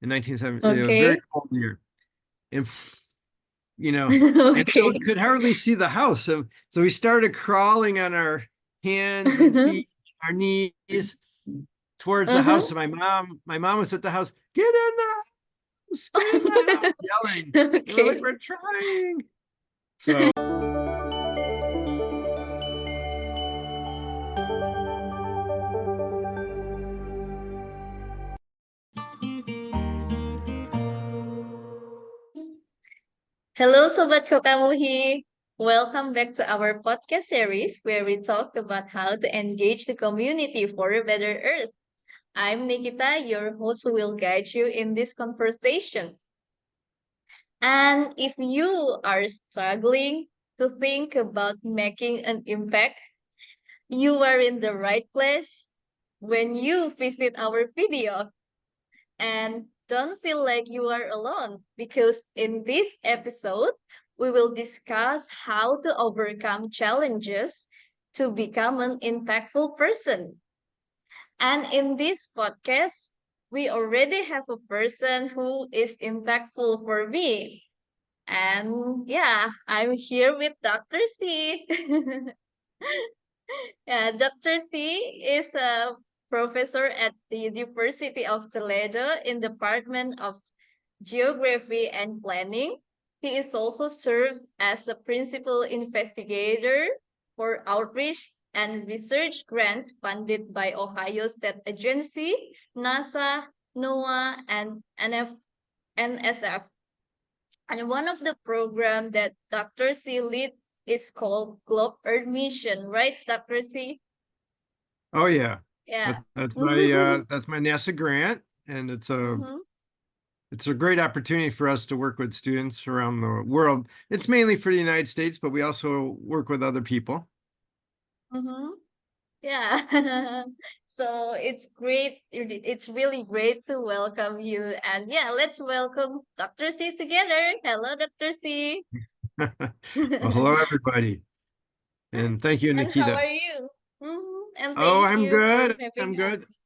in 1970. It was a very Okay. cold year. And, and so we Okay. could hardly see the house. So we started crawling on our hands and feet, our knees towards the house. Uh-huh. And my mom was at the house, get in the house, get in the house, yelling. And we're like, Okay. we're trying. So, Hello, Sobat Kokamuhi. Welcome back to our podcast series where we talk about how to engage the community for a better earth. I'm Nikita, your host who will guide you in this conversation. And if you are struggling to think about making an impact, you are in the right place when you visit our video. And don't feel like you are alone because in this episode, we will discuss how to overcome challenges to become an impactful person. And in this podcast, we already have a person who is impactful for me. And yeah, I'm here with Dr. C. Yeah, Dr. C is a professor at the University of Toledo in Department of Geography and Planning. He is also serves as a principal investigator for outreach and research grants funded by Ohio State Agency, NASA, NOAA, and NSF. And one of the program that Dr. C leads is called Globe Earth Mission, right, Dr. C? oh yeah, Yeah. that's my NASA grant, and Mm-hmm. it's a great opportunity for us to work with students around the world. It's mainly for the United States, but we also work with other people. Mm-hmm. Yeah. So it's great. It's really great to welcome you. And yeah, let's welcome Dr. C together. Hello, Dr. C. Well, hello, everybody, and thank you, And how Nikita. are you? And Oh, thank I'm you for good. having I'm good. us.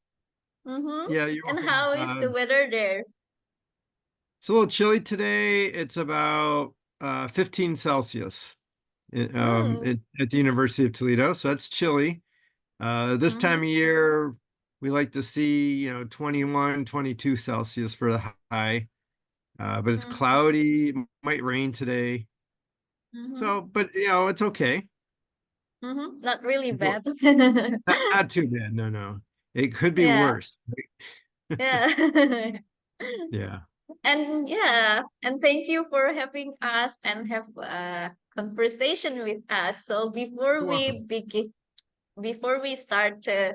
Mm-hmm. Yeah, you're And welcome. how is the weather there? It's a little chilly today. It's about 15 Celsius Mm. at the University of Toledo, so that's chilly. This time Mm-hmm. of year, we like to see, 21, 22 Celsius for the high. But it's Mm-hmm. cloudy, might rain today. Mm-hmm. So, but it's okay. Mm-hmm. Not really Well, bad. not too bad. No, no. It could be Yeah. worse. Yeah. Yeah. And yeah, and thank you for having us and have a conversation with us. So You're welcome. before we start to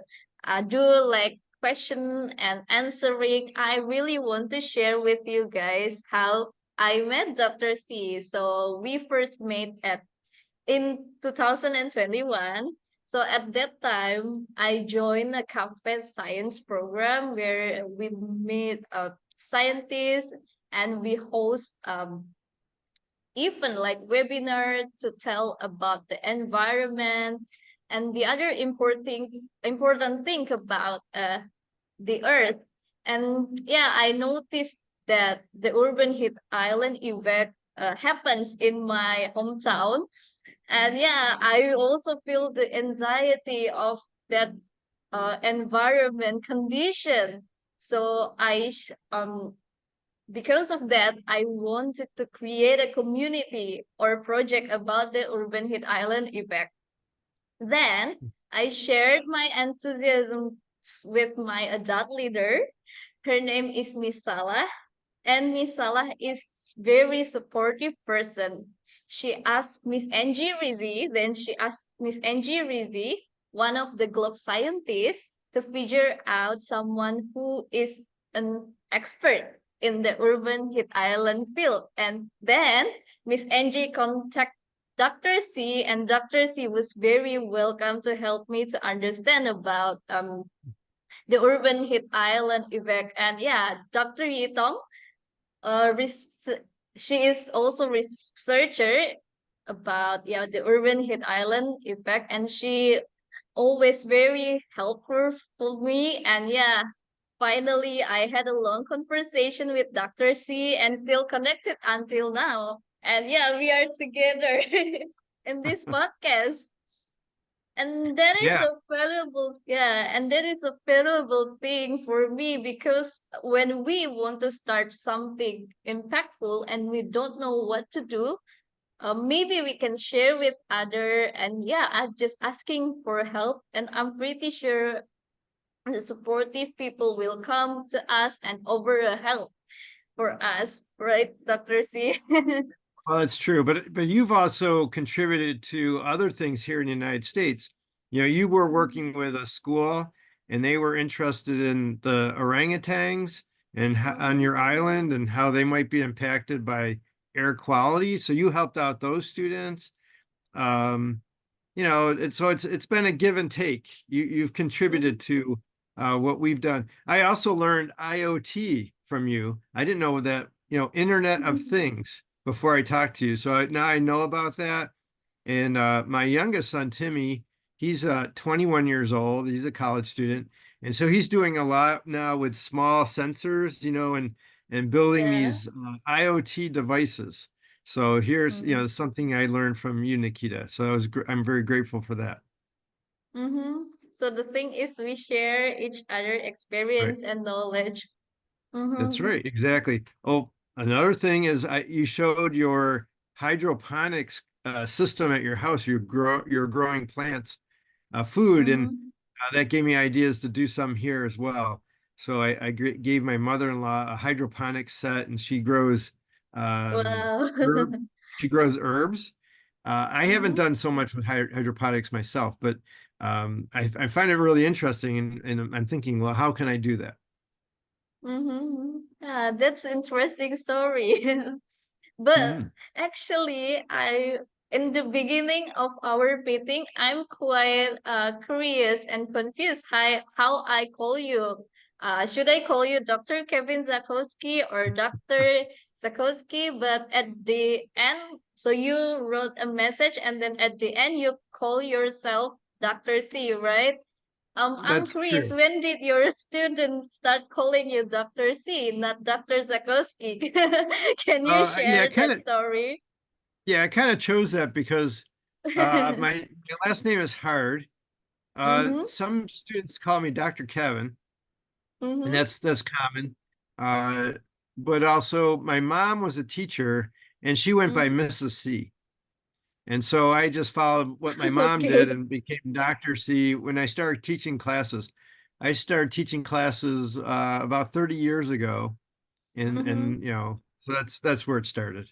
do like question and answering, I really want to share with you guys how I met Dr. C. So we first met at in 2021. So at that time, I joined a campus science program where we meet scientists and we host even like webinar to tell about the environment and the other important thing about the earth. And yeah, I noticed that the urban heat island event happens in my hometown. And yeah, I also feel the anxiety of that environment condition. So because of that, I wanted to create a community or project about the urban heat island effect. Then I shared my enthusiasm with my adult leader. Her name is Miss Salah, and Miss Salah is very supportive person. She asked Miss Angie Rizzi, then she asked Miss Angie Rizzi, one of the globe scientists, to figure out someone who is an expert in the urban heat island field. And then Miss Angie contacted Dr. C, and Dr. C was very welcome to help me to understand about the urban heat island effect. And yeah, Dr. Yitong res- she is also researcher about yeah the urban heat island effect, and she always very helpful for me. And yeah, finally I had a long conversation with Dr.C and still connected until now. And yeah, we are together in this podcast. And that is Yeah. a valuable, yeah, and that is a valuable thing for me because when we want to start something impactful and we don't know what to do, maybe we can share with other, and yeah, I'm just asking for help, and I'm pretty sure the supportive people will come to us and offer a help for us, right, Dr. C? Well, that's true, but you've also contributed to other things here in the United States. You know, you were working with a school and they were interested in the orangutans and on your island and how they might be impacted by air quality. So you helped out those students. Um, you know, it's been a give and take. You've contributed to what we've done. I also learned IoT from you. I didn't know that, you know, Internet of Things before I talked to you. So now I know about that. And my youngest son, Timmy, he's 21 years old. He's a college student. And so he's doing a lot now with small sensors, you know, and building Yeah. these IoT devices. So here's, you Mm-hmm. know, something I learned from you, Nikita. So I'm very grateful for that. Mm-hmm. So the thing is, we share each other Right. experience and knowledge. That's Mm-hmm. right. Exactly. Oh, another thing is you showed your hydroponics system at your house. You're growing plants, food, and Mm-hmm. that gave me ideas to do some here as well. So gave my mother-in-law a hydroponic set, and Wow. herb, she grows herbs. I haven't Mm-hmm. done so much with hydroponics myself, but I find it really interesting, and I'm thinking, well, how can I do that? Mm-hmm. Yeah, that's interesting story. But Mhm. actually, in the beginning of our meeting, I'm quite curious and confused how I call you. Should I call you Dr. Kevin Czajkowski or Dr. Czajkowski? But at the end, so you wrote a message and then at the end you call yourself Dr. C, right? I'm That's curious, true. when did your students start calling you Dr. C, not Dr. Czajkowski? Can you Yeah, share that story? I kind of chose that because my last name is hard. Mm-hmm. Some students call me Dr. Kevin, and Mm-hmm. that's common. Uh, but also my mom was a teacher and she went by Mm-hmm. Mrs. C. And so I just followed what my mom did Okay. and became Dr. C when I started teaching classes. I started teaching classes about 30 years ago, Mm-hmm. and you know, so that's where it started.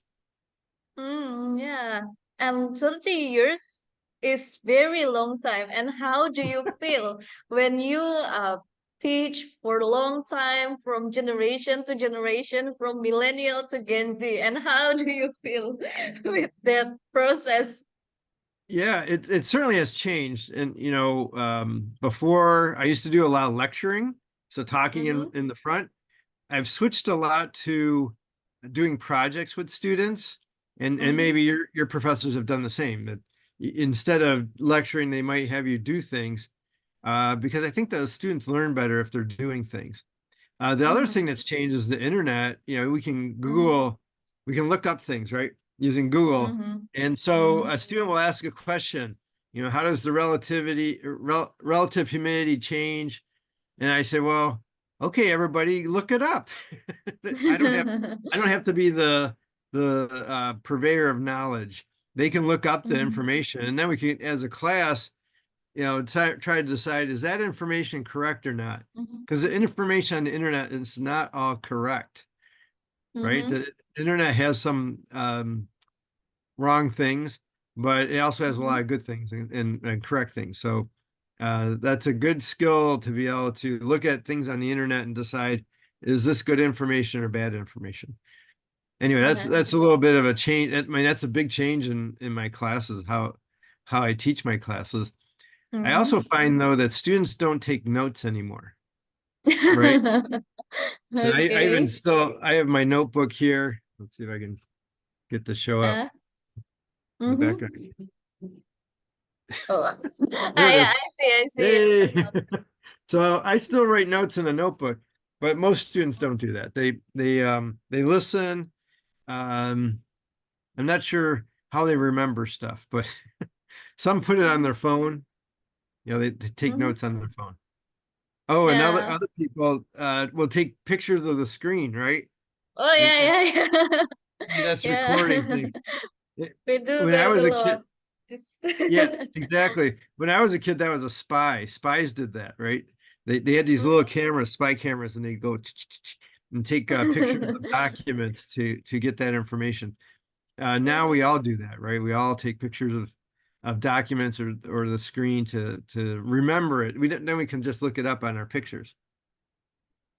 Yeah. And 30 years is very long time. And how do you feel when you teach for a long time from generation to generation, from millennial to Gen Z? And how do you feel with that process? Yeah, it certainly has changed. And you know, before I used to do a lot of lecturing, so talking Mm-hmm. in the front. I've switched a lot to doing projects with students, and Mm-hmm. maybe your professors have done the same. That instead of lecturing, they might have you do things, because I think those students learn better if they're doing things. The other thing Mm-hmm. that's changed is the internet. You know, Mm-hmm. We can look up things, right? Using Google. Mm-hmm. And so Mm-hmm. a student will ask a question, you know, how does the relative humidity change? And I say, well, okay, everybody, look it up. I don't have I don't have to be the purveyor of knowledge. They can look up the Mm-hmm. information, and then we can, as a class, you know, try to decide, is that information correct or not? Because the information on the internet is not all correct, right? Mm-hmm. The internet has some wrong things, but it also has a lot Mm-hmm. of good things and correct things. So that's a good skill to be able to look at things on the internet and decide, is this good information or bad information? Anyway, that's a little bit of a change. I mean, that's a big change in my classes, how I teach my classes. I also Mm-hmm. find though that students don't take notes anymore, right? So Okay. I have my notebook here. Let's see if I can get the show up Uh, in the mm-hmm. background. Oh, There it I is. see, I see it. Hey. So I still write notes in a notebook. but most students don't do that. They listen. Um, I'm not sure how they remember stuff, but some put it on their phone. You know, they take Mhm. notes on their phone. Oh, and Yeah. other people will take pictures of the screen, right? Oh And yeah, yeah, yeah. that's recording Yeah. things. It- We do When I that a was a lot. kid, Just yeah, exactly. When I was a kid, that was a spy. Spies did that, right? They had these little cameras, spy cameras, and they go and take pictures of documents to get that information. Now we all do that, right? We all take pictures of documents or the screen to remember it. We don't, then we can just look it up on our pictures.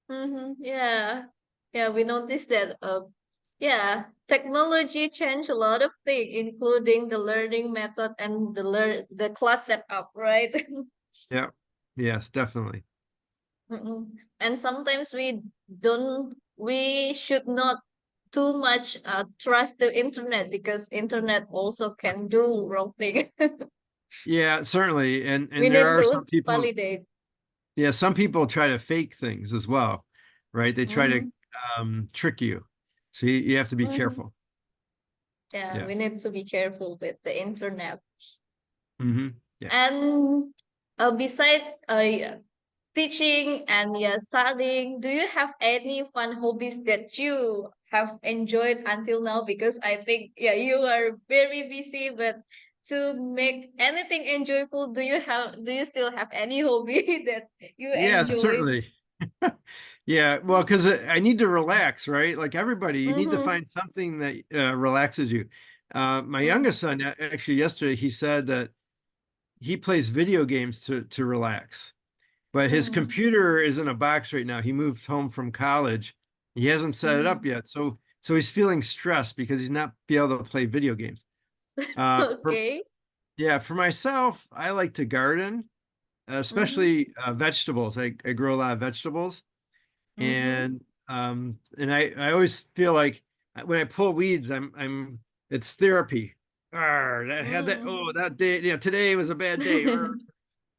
Yeah. Yeah, we noticed that yeah, technology changed a lot of things, including the learning method and the class setup, right? Yeah. Yes, definitely. Mm-mm. And sometimes we should not too much trust the internet because internet also can do wrong thing. Yeah, certainly. We And there need are to some people, validate. yeah, some people try to fake things as well, right? They try to Mm-hmm. trick you. So you have to be Mm-hmm. careful. Yeah, Yeah. we need to be careful with the internet. Yeah. And beside yeah, teaching and yeah, studying, do you have any fun hobbies that you have enjoyed until now? Because I think yeah, you are very busy, but to make anything enjoyable, do you still have any hobby that you Yeah, enjoyed? certainly. Yeah, well, because I need to relax, right? Like everybody, you need to Mm-hmm. find something that relaxes you. My Mm-hmm. youngest son, actually, yesterday, he said that he plays video games to relax, but his Mm-hmm. computer is in a box right now. He moved home from college. He hasn't set it up Mm-hmm. yet, so he's feeling stressed because he's not be able to play video games. For Okay. Yeah, for myself, I like to garden, Mm-hmm. especially vegetables. I grow a lot of vegetables. Mm-hmm. And I always feel like when I pull weeds, I'm it's therapy. That had that, oh, that day, today was a bad day. And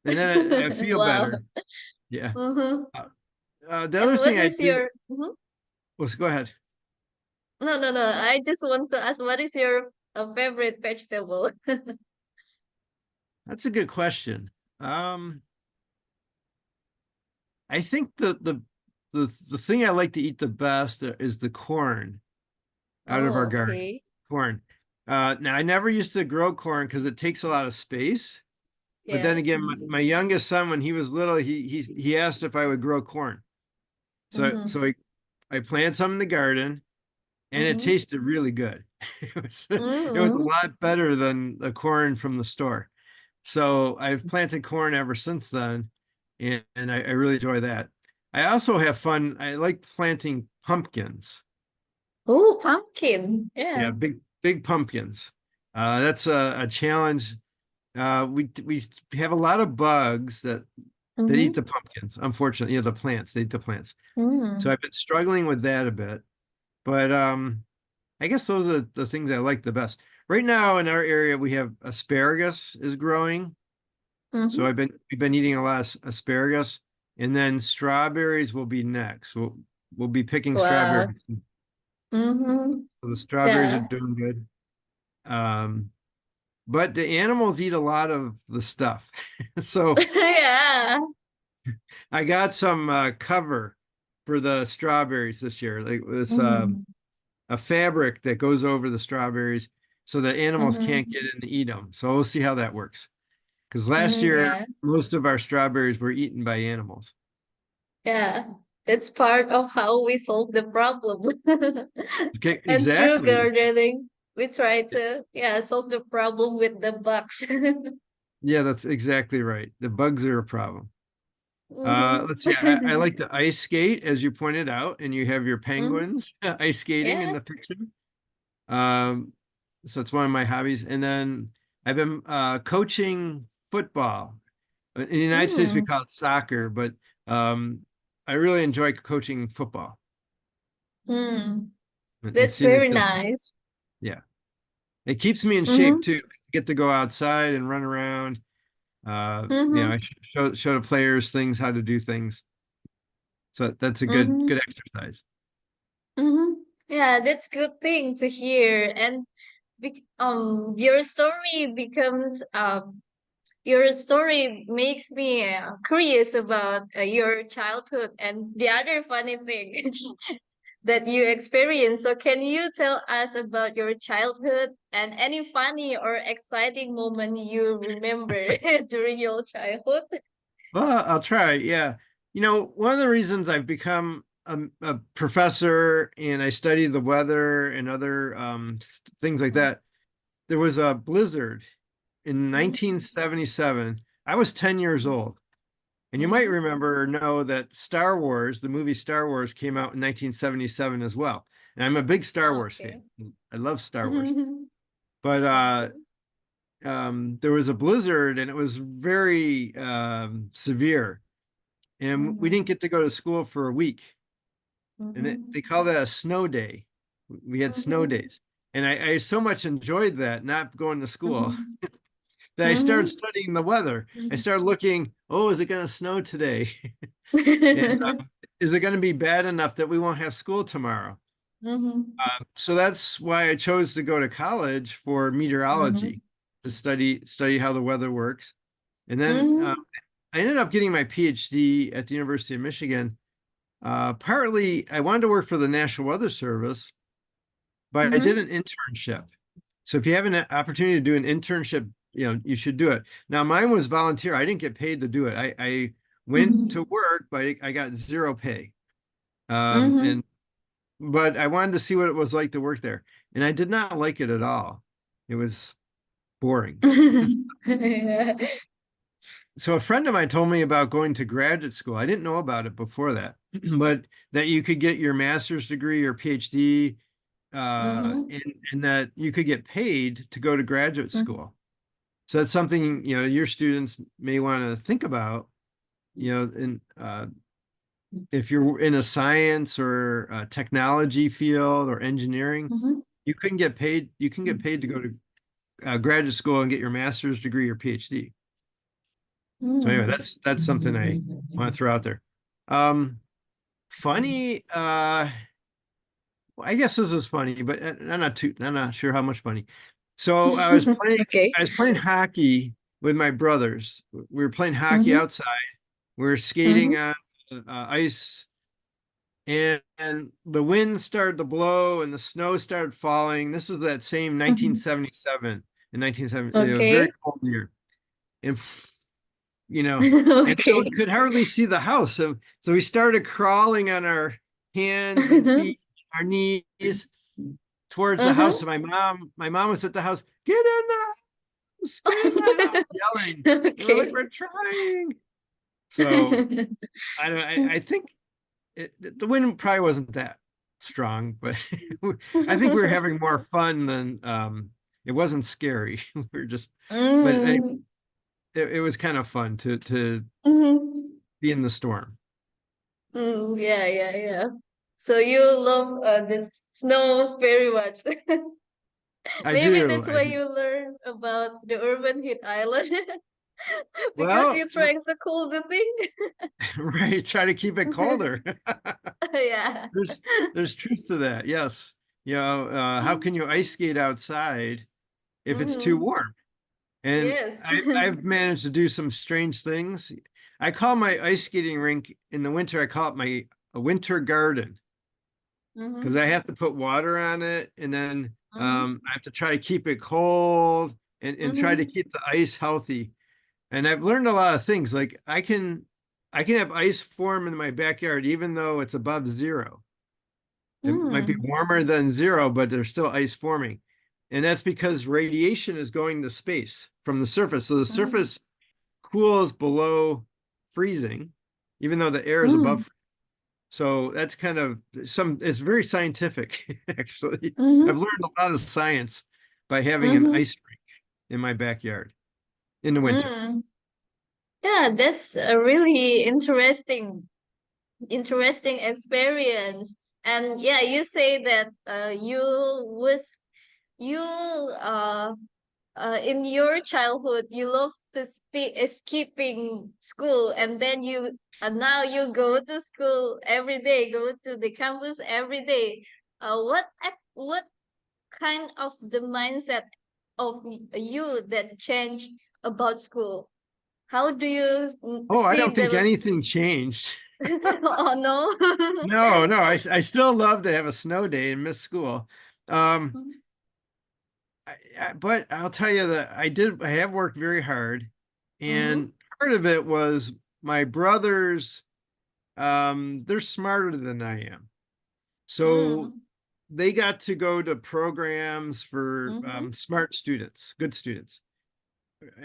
then I feel Wow. better. Yeah. Mm-hmm. Uh, the other And what thing I is do, your mhm. let's go ahead. No, no, no. I just want to ask, what is your favorite vegetable? That's a good question. Um, I think the thing I like to eat the best is the corn out of our Oh, garden. okay. Corn. Now I never used to grow corn because it takes a lot of space. But then Yes. again, my youngest son, when he was little, he asked if I would grow corn. Mm-hmm. So I planted some in the garden, and it Mm-hmm. tasted really good. It was a Mm-hmm. lot better than the corn from the store. So I've planted corn ever since then, and I really enjoy that. I also have fun. I like planting pumpkins. Oh, pumpkin. Yeah, Yeah. big pumpkins. That's a challenge. We have a lot of bugs that eat Mm-hmm. the pumpkins. Unfortunately, the plants, they eat the plants. So Mm. I've been struggling with that a bit. But I guess those are the things I like the best. Right now in our area, we have asparagus is growing. So Mm-hmm. we've been eating a lot of asparagus, and then strawberries will be next. We'll be picking Wow. strawberries. Mm-hmm. So the strawberries are Yeah. doing good. Um, but the animals eat a lot of the stuff. So Yeah. I got some cover for the strawberries this year. Like it's Mm-hmm. a fabric that goes over the strawberries so that animals can't Mm-hmm. get in to eat them. So we'll see how that works. Because last Mm, year, yeah. most of our strawberries were eaten by animals. Yeah. That's part of how we solve the problem. Okay, And through exactly. gardening, we try to, yeah, solve the problem with the bugs. Yeah, that's exactly right. The bugs are a problem. Mm-hmm. Let's see. I like to ice skate, as you pointed out, and you have your Mm-hmm. penguins ice skating in Yeah. the picture. Um, so it's one of my hobbies. And then I've been coaching football. In the United States, we Mm. call it soccer, but um, I really enjoy coaching football Mm. and That's seeing the very kids. nice. Yeah, it keeps me in shape Mm-hmm. too. Get to go outside and run around. Mm-hmm. I show the players things how to do things. So that's a Mm-hmm. good exercise. Mm-hmm. Yeah, that's good thing to hear. And your story becomes your story makes me curious about your childhood and the other funny thing that you experienced. So can you tell us about your childhood and any funny or exciting moment you remember during your childhood? Well, I'll try. Yeah. You know, one of the reasons I've become a professor and I study the weather and other things like that, there was a blizzard in Mm-hmm. 1977. I was 10 years old. And you might Mm-hmm. remember or know that Star Wars, the movie Star Wars, came out in 1977 as well. And I'm a big Star Wars fan. Okay. I love Star Wars. Mm-hmm. But Okay. there was a blizzard and it was very severe. And we didn't Mm-hmm. get to go to school for a week. And they Mm-hmm. call that a snow day. We had snow Mm-hmm. days. And I so much enjoyed that, not going to school, Mm-hmm. that I started Mm-hmm. studying the weather. I started looking, oh, is it going to snow today? And is it going to be bad enough that we won't have school tomorrow? Mm-hmm. So that's why I chose to go to college for Mm-hmm. meteorology to study how the weather works. And then Mm-hmm. I ended up getting my PhD at the University of Michigan. Partly, I wanted to work for the National Weather Service, but I did Mm-hmm. an internship. So if you have an opportunity to do an internship, you should do it. Now, mine was volunteer. I didn't get paid to do it. I went to Mm-hmm. work, but I got zero pay. Mm-hmm. And but I wanted to see what it was like to work there, and I did not like it at all. It was boring. Yeah. So a friend of mine told me about going to graduate school. I didn't know about it before that, but that you could get your master's degree or PhD, Mm-hmm. and that you could get paid to go to graduate school. So that's something, your students may want to think about, in if you're in a science or a technology field or engineering, Mm-hmm. you couldn't get paid. You can get paid to go to graduate school and get your master's degree or PhD. So anyway, Mm-hmm. that's something I want to throw out there. Um, Funny, I guess this is funny, but I'm not sure how much funny. So Okay. I was playing hockey with my brothers. We were playing hockey Mm-hmm. outside. We were skating Mm-hmm. on ice, and the wind started to blow and the snow started falling. This is that same Mm-hmm. 1977 and 1970, a very Okay. cold year. And you know, and so we Okay. could hardly see the house. So we started crawling on our hands and feet, our knees towards the house. Uh-huh. And my mom was at the house, get in the house, get in the house, yelling. And we're like, Okay. we're trying. So I think the wind probably wasn't that strong, but I think we were having more fun than it wasn't scary. We were just, but anyway, Mm. it was kind of fun to Mhm. be in the storm. Mm, yeah, yeah, yeah. So you love the snow very much. I Maybe do. that's I why do. you learn about the urban heat island because Well, you're trying to cool the thing. right. Try to keep it colder. Yeah. There's there's truth to that. Yes. How can you ice skate outside if it's too Hmm. warm? And Yes. I've managed to do some strange things. I call my ice skating rink in the winter, I call it my a winter garden because I Mm-hmm. have to put water on it and then Mm-hmm. I have to try to keep it cold and try to Mm-hmm. keep the ice healthy. And I've learned a lot of things. Like I can have ice form in my backyard even though it's above zero. It might be Mm-hmm. warmer than zero, but there's still ice forming. And that's because radiation is going to space from the surface. So the surface cools below freezing, even though the air is Mm-hmm. above. So that's kind of it's very scientific, actually. I've Mm-hmm. learned a lot of science by having an Mm-hmm. ice rink in my backyard in the winter. Mm. Yeah, that's a really interesting experience. And yeah, you say that you in your childhood you love to skipping school, and then you now you go to school every day, go to the campus every day. What kind of the mindset of you that changed about school? How do you Oh, I see don't think the anything changed. oh no. No, no, I still love to have a snow day and miss school. Um, but I'll tell you that I have worked very hard, Mm-hmm. and part of it was my brothers, they're smarter than I am. So Mm-hmm. they got to go to programs for Mm-hmm. smart students, good students.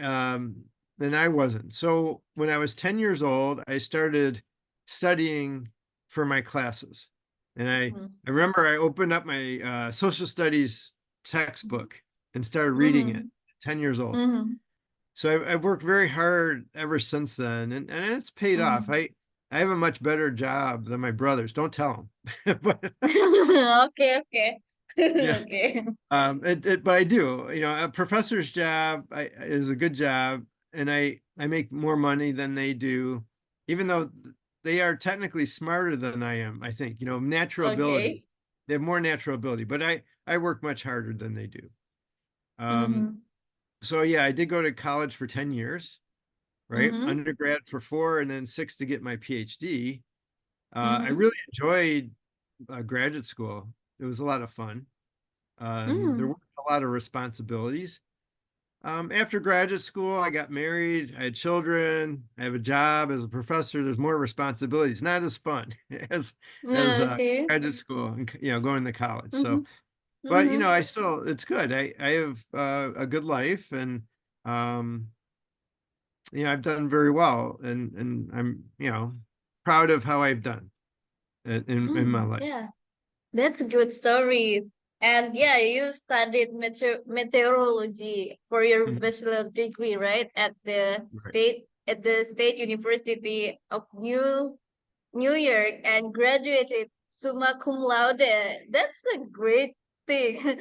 Um, and I wasn't. So when I was 10 years old, I started studying for my classes. And I remember I opened up my social studies textbook and started reading it, Mm-hmm. 10 years old. Mm-hmm. So I've worked very hard ever since then, and it's paid off. Mm-hmm. I have a much better job than my brothers. Don't tell them. But Okay, okay. yeah, Okay. but I do, a professor's job is a good job, and I make more money than they do, even though they are technically smarter than I am, I think, natural ability. Okay. They have more natural ability, but I work much harder than they do. Um, Mm-hmm. so yeah, I did go to college for 10 years, right? Mm-hmm. Undergrad for 4 and then 6 to get my PhD. I Mm-hmm. really enjoyed graduate school. It was a lot of fun. There Mm. weren't a lot of responsibilities. After graduate school, I got married, I had children, I have a job as a professor. There's more responsibilities, not as fun as Okay. graduate school and going to college. Mm-hmm. So, but Mm-hmm. I still it's good. I have a good life, and um, I've done very well, and I'm proud of how I've done in my Mm. life. Yeah. That's a good story. And yeah, you studied meteorology for your Mhm. bachelor degree, right? Right. At the State University of New York, and graduated summa cum laude. That's a great thing.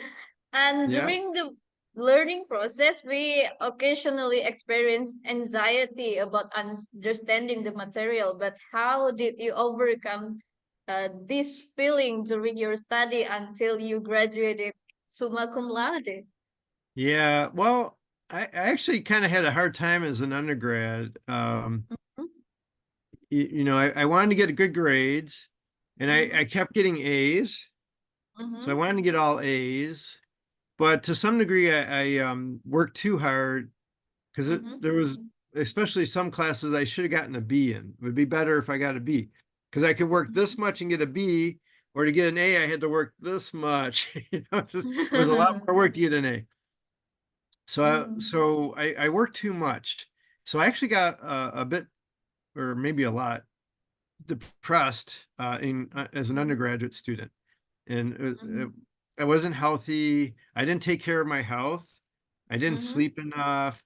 And Yeah. during the learning process, we occasionally experience anxiety about understanding the material. But how did you overcome this feeling during your study until you graduated summa cum laude? Yeah. Well, I actually kind of had a hard time as an undergrad. I wanted to get good grades, and I Mm-hmm. kept getting A's. So I Mm-hmm. wanted to get all A's, but to some degree, I worked too hard because Mm-hmm. there was especially some classes I should have gotten a B in. It would be better if I got a B because I could work this much and get a B, or to get an A, I had to work this much. It was a lot more work to get an A. Mm-hmm. So I worked too much. So I actually got a bit, or maybe a lot, depressed in as an undergraduate student, and I wasn't healthy. I didn't take care of my health. I didn't Mm-hmm. sleep enough,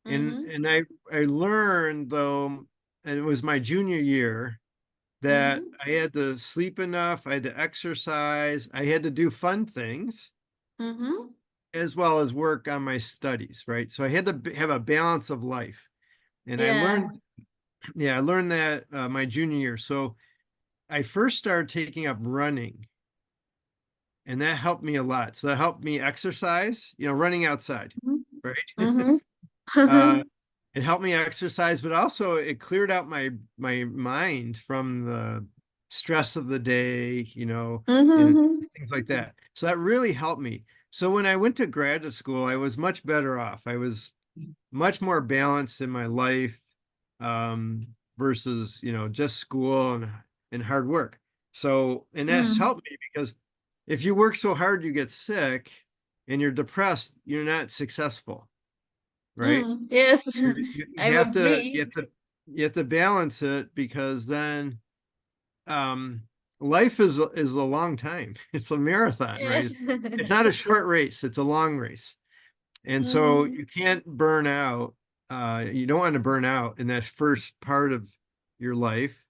and Mm-hmm. I learned though, and it was my junior year that Mm-hmm. I had to sleep enough. I had to exercise. I had to do fun things Mm-hmm. as well as work on my studies. Right, so I had to have a balance of life, and I Yeah. learned. Yeah, I learned that my junior year. So I first started taking up running, and that helped me a lot. So that helped me exercise, running outside, right? Mm-hmm. Uh, it helped me exercise, but also it cleared out my mind from the stress of the day, and Mm-hmm. things like that. So that really helped me. So when I went to graduate school, I was much better off. I was much more balanced in my life, versus just school and hard work. So, and that's Mm-hmm. helped me because if you work so hard you get sick and you're depressed, you're not successful, right? Mm, yes, You I have to agree. you have to balance it, because then um life is a long time. It's a marathon, right? Yes. It's not a short race, it's a long race. And so Mm-hmm. you can't burn out. You don't want to burn out in that first part of your life.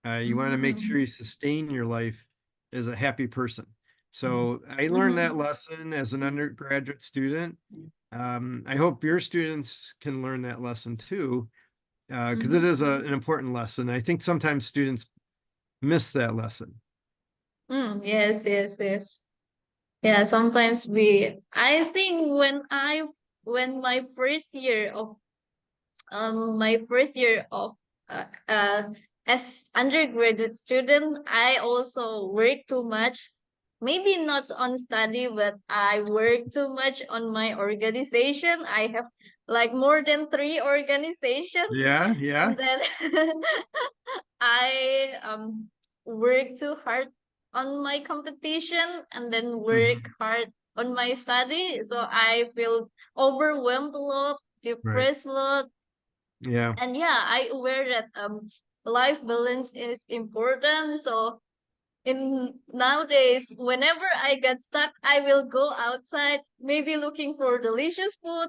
You want to make Mm-hmm. sure you sustain your life as a happy person. So I learned that lesson as an undergraduate student. I hope your students can learn that lesson too, because it is an important lesson. I think sometimes students miss that lesson. Yes, yes, yes. Yeah, sometimes I think when my first year of uh, uh as undergraduate student, I also work too much. Maybe not on study, but I work too much on my organization. I have like more than three organizations, Yeah, yeah. and then I work too hard on my competition and then work Mhm. hard on my study. So I feel overwhelmed a lot, Right. depressed a lot. Yeah. And yeah, I aware that life balance is important. So in nowadays, whenever I get stuck, I will go outside, maybe looking for delicious food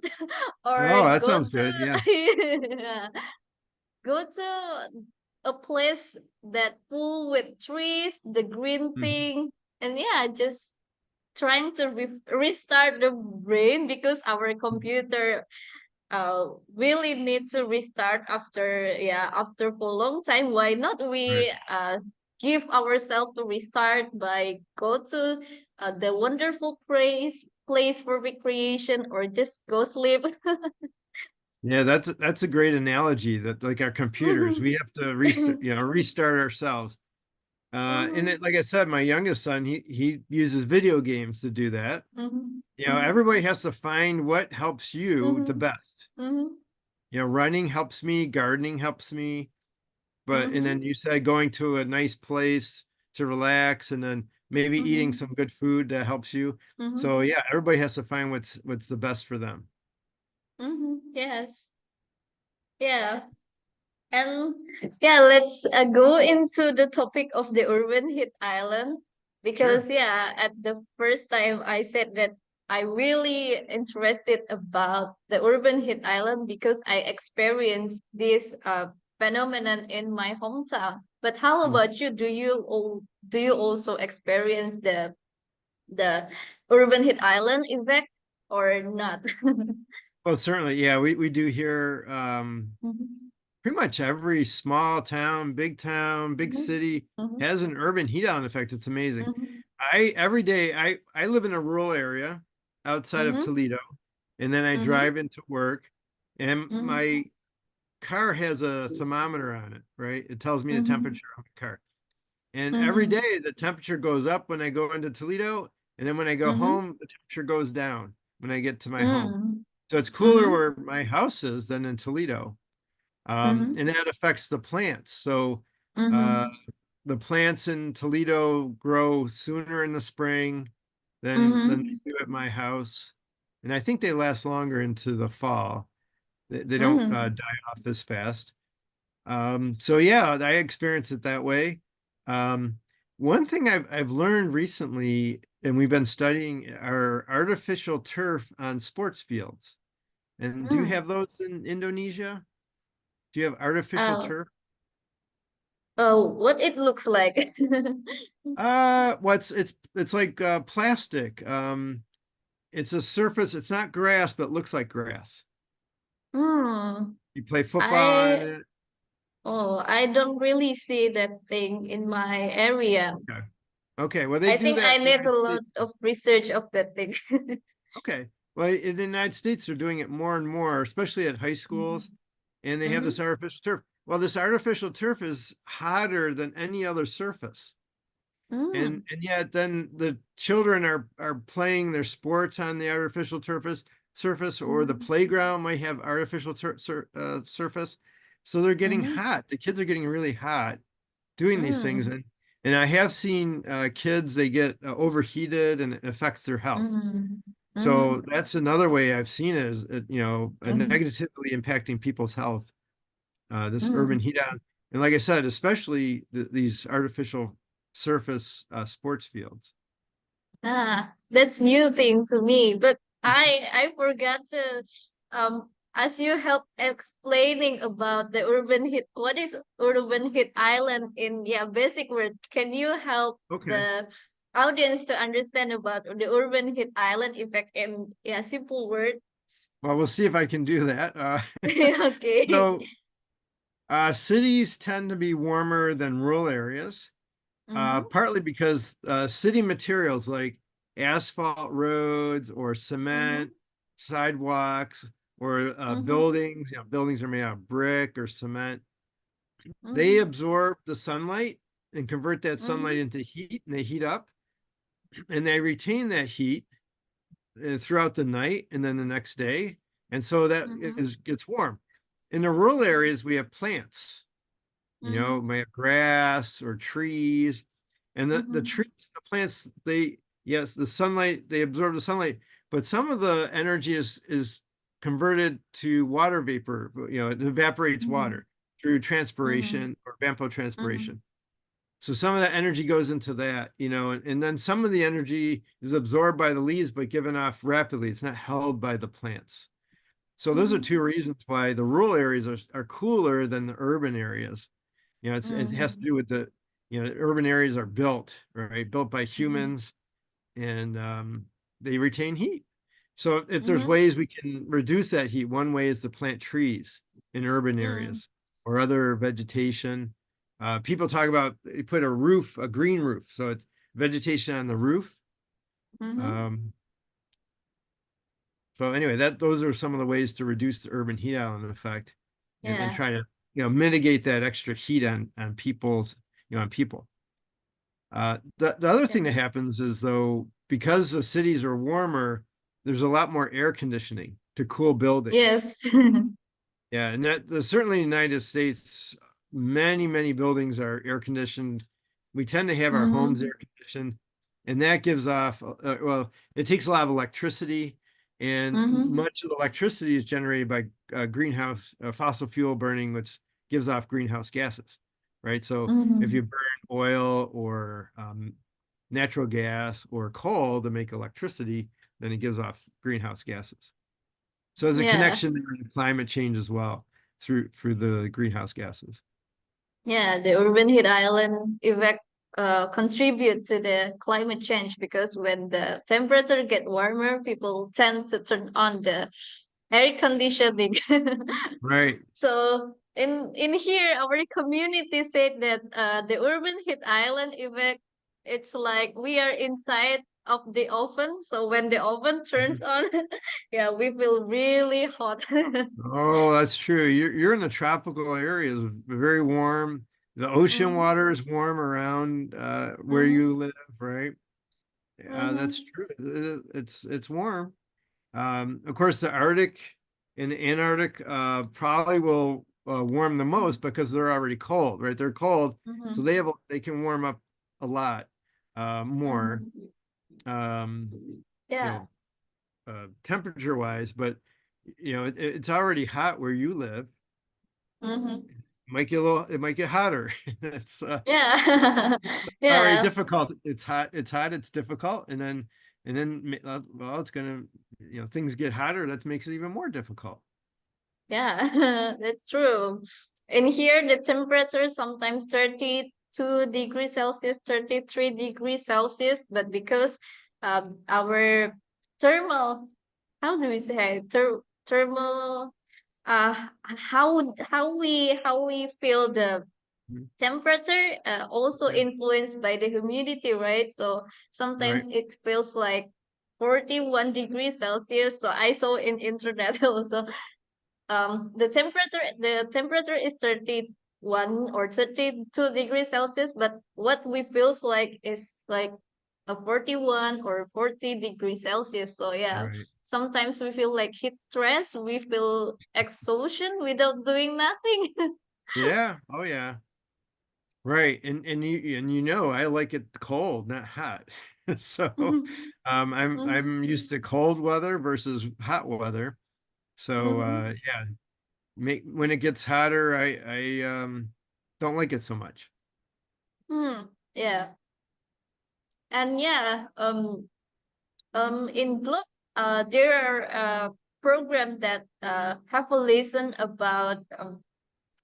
or Oh, that go sounds good. to Yeah. yeah, go to a place that full with trees, the green Mhm. thing, and yeah, just trying to restart the brain because our computer really need to restart after for a long time. Why not Right. we give ourselves to restart by go to the wonderful place for recreation or just go sleep. Yeah, that's a great analogy that like our computers, we have to restart ourselves. And Mhm, it, like I said, my youngest son, he uses video games to do that. mhm, Everybody has to find what helps you the mhm, best. mhm, Running helps me, gardening helps me, but and then mhm, you said going to a nice place to relax and then maybe eating mhm, some good food that helps you. So mhm, yeah, everybody has to find what's the best for them. mhm. Yes. Yeah. And yeah, let's go into the topic of the urban heat island Sure. because yeah, at the first time I said that I really interested about the urban heat island because I experienced this phenomenon in my hometown. But how Mhm. about you? Do you also experience the urban heat island effect or not? Well, certainly, yeah, we do here. Mhm, Pretty much every small town, big mhm, city mhm, has an urban heat out effect. It's amazing. mhm, I every day I live in a rural area outside of mhm, Toledo, and then I mhm, drive into work, and mhm. my car has a thermometer on it, right? It tells me the Mhm, temperature of the car. And every mhm, day the temperature goes up when I go into Toledo, and then when I go mhm, home, the temperature goes down when I get to my home. mm, So it's cooler mhm, where my house is than in Toledo. mhm, And that affects the plants. So uh, mhm, the plants in Toledo grow sooner in the spring than mhm, they do at my house. And I think they last longer into the fall. They don't mhm, die off as fast. So yeah, I experience it that way. Um, one thing I've learned recently, and we've been studying, are artificial turf on sports fields. And do you mm. have those in Indonesia? Do you have artificial Oh, turf? oh, what it looks like. It's like plastic. It's a surface. It's not grass, but it looks like grass. Hmm. You play football on I it. I don't really see that thing in my area. Okay. Okay. Well, they I do think that I in the need a United lot States. of research of that thing. Okay. Well, in the United States, they're doing it more and more, especially at high schools, Mhm, and they have this mhm, artificial turf. Well, this artificial turf is hotter than any other surface. And mm, and yet then the children are playing their sports on the artificial surface, or the mhm, playground might have artificial surface. So they're getting mhm, hot. The kids are getting really hot doing these things. mm, And I have seen kids, they get overheated and it affects their health. mhm, So mhm, that's another way I've seen it is, mhm, negatively impacting people's health, this urban mhm. heat out. And like I said, especially these artificial surface sports fields. Ah, that's new thing to me. But I forgot to as you help explaining about the urban hit, what is urban hit island in basic word? Can you help Okay. the audience to understand about the urban heat island effect in simple words? Well, we'll see if I can do that. Okay. So cities tend to be warmer than rural areas, Mm-hmm. partly because city materials like asphalt roads or Mm-hmm. cement, sidewalks, or Mm-hmm. buildings, buildings are made out of brick or cement. They Mm-hmm. absorb the sunlight and convert that sunlight Mm-hmm. into heat, and they heat up, and they retain that heat throughout the night and then the next day. And so that Mm-hmm. is gets warm. In the rural areas, we have plants, Mm-hmm. we have grass or trees. And the Mm-hmm. trees, the plants, yes, the sunlight, they absorb the sunlight, but some of the energy is converted to water vapor, it evaporates Mm-hmm. water through Mm-hmm. transpiration or Mm-hmm. evapotranspiration. So some of that energy goes into that, and then some of the energy is absorbed by the leaves, but given off rapidly. It's not held by the plants. So those are two reasons why the rural areas are cooler than the urban areas. It has to Mm-hmm. do with urban areas are built, right? Built by Mm-hmm. humans, and they retain heat. So if there's Mm-hmm. ways we can reduce that heat, one way is to plant trees in urban Mm-hmm. areas or other vegetation. People talk about they put a green roof, so it's vegetation on the roof. Mm-hmm. Um, so anyway, those are some of the ways to reduce the urban heat island effect, and Yeah. try to mitigate that extra heat on on people. The other Yeah. thing that happens is though, because the cities are warmer, there's a lot more air conditioning to cool buildings. Yes. Yeah, and there's certainly in the United States, many buildings are air conditioned. We tend to have our homes Mm-hmm. air conditioned, and that gives off, well, it takes a lot of electricity, and Mm-hmm. much of the electricity is generated by greenhouse fossil fuel burning, which gives off greenhouse gases, right? So if Mm-hmm. you burn oil or natural gas or coal to make electricity, then it gives off greenhouse gases. So there's a Yeah. connection there to climate change as well through the greenhouse gases. Yeah, the urban heat island effect contribute to the climate change because when the temperature get warmer, people tend to turn on the air conditioning. Right. So in here, our community said that the urban heat island effect, it's like we are inside of the oven. So when the oven turns on, yeah, we feel really hot. Oh, that's true. You're in the tropical areas, very warm. The ocean Mm-hmm. water is warm around where Mm-hmm. you live, right? That's Mm-hmm. true. It's warm. Of course, the Arctic and the Antarctic probably will warm the most because they're already cold, right? They're cold, so Mm-hmm. they can warm up a lot more. Mm-hmm. Um, you Yeah. know, temperature wise, but it's already hot where you live. Mm-hmm. It might get hotter. It's Yeah. already Yeah. difficult. It's hot, it's difficult, and then well, it's gonna, things get hotter, that makes it even more difficult. Yeah. That's true. In here, the temperature sometimes 32 degrees Celsius, 33 degrees Celsius, but because our thermal, how do we say thermal how we feel the Mhm. temperature also Yeah, influenced by the humidity, right? So right, sometimes it feels like 41 degrees Celsius. So I saw in internet also the temperature is 31 or 32 degrees Celsius, but what we feels like is like a 41 or 40 degrees Celsius. So yeah, right. sometimes we feel like heat stress, we feel exhaustion without doing nothing. Yeah, oh yeah. Right. And I like it cold, not hot. So I'm used to cold weather versus hot weather. So Mhm. yeah, when it gets hotter, I don't like it so much. Mhm. Yeah. And yeah, in Globe, there are programs that have a lesson about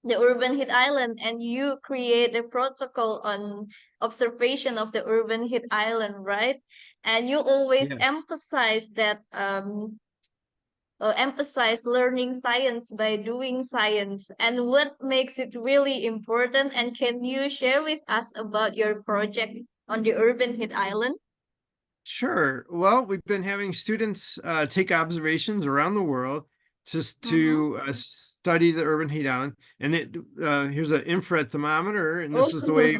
the urban heat island, and you create a protocol on observation of the urban heat island, right? And you always Yeah. emphasize that emphasize learning science by doing science, and what makes it really important, and can you share with us about your project on the urban heat island? Sure. Well, we've been having students take observations around the world just Mm-hmm. to study the urban heat island. And here's an infrared thermometer, and Oh. this is the way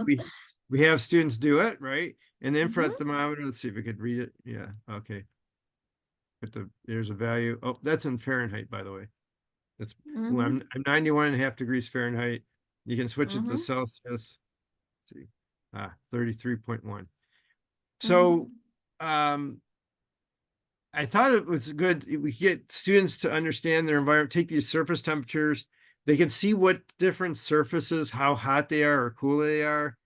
we have students do it, right? And the infrared Mm-hmm. thermometer, let's see if we could read it. Yeah, okay. There's a value. Oh, that's in Fahrenheit, by the way. That's well, Mm-hmm. I'm 91.5 degrees Fahrenheit. You can switch it to Mm-hmm. Celsius. Let's see, 33.1. So, Mm-hmm. um, I thought it was good. We get students to understand their environment, take these surface temperatures. They can see what different surfaces, how hot they are or cool they are,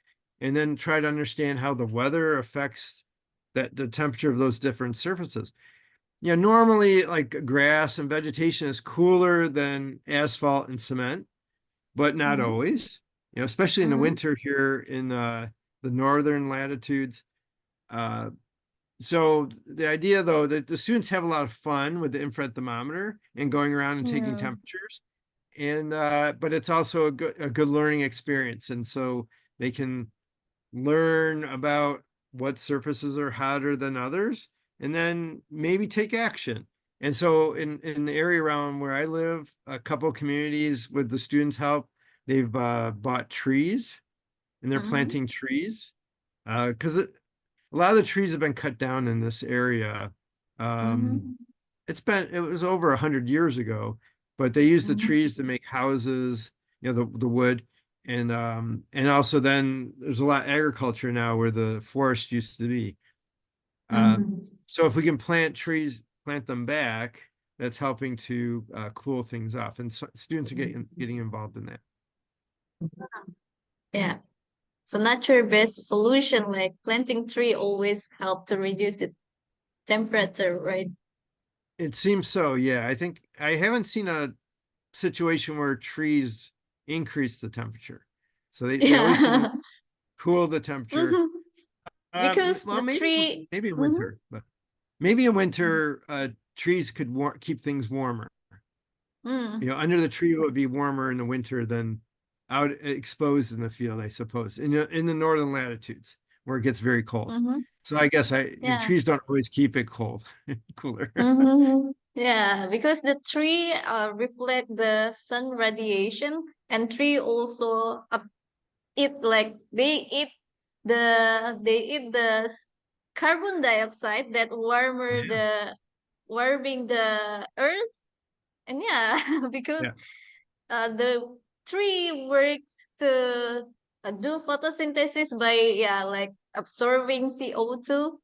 and then try to understand how the weather affects the temperature of those different surfaces. Yeah, normally like grass and vegetation is cooler than asphalt and cement, but not Mm-hmm. always. Especially in the Mm-hmm. winter here in the northern latitudes. Uh, so the idea though that the students have a lot of fun with the infrared thermometer and going around and taking Yeah. temperatures, and but it's also a good learning experience, and so they can learn about what surfaces are hotter than others, and then maybe take action. And so in the area around where I live, a couple of communities with the students' help, they've bought trees and they're Mm-hmm. planting trees because a lot of the trees have been cut down in this area. Um, Mm-hmm. it was over 100 years ago, but they used the Mm-hmm. trees to make houses, the wood, and also then there's a lot of agriculture now where the forest used to be. Uh, Mm-hmm. so if we can plant trees, plant them back, that's helping to cool things off, and so, students are getting involved in that. Yeah. So nature-based solution like planting tree always help to reduce the temperature, right? It seems so, yeah. I think I haven't seen a situation where trees increase the temperature. So they always seem to Yeah. cool the temperature. Mhm. Because Well, the tree. maybe in Mhm. winter, but maybe in winter, trees could keep things warmer. Mm. Under the tree it would be warmer in the winter than out exposed in the field, I suppose, in the northern latitudes where it gets very cold. Mm-hmm. So I guess Yeah. trees don't always keep it cold, cooler. Mm-hmm. Yeah, because the tree reflect the sun radiation, and tree also eat like they eat the carbon dioxide that Yeah, warming the earth. And yeah, yeah. because the tree works to do photosynthesis by, yeah, like absorbing CO2,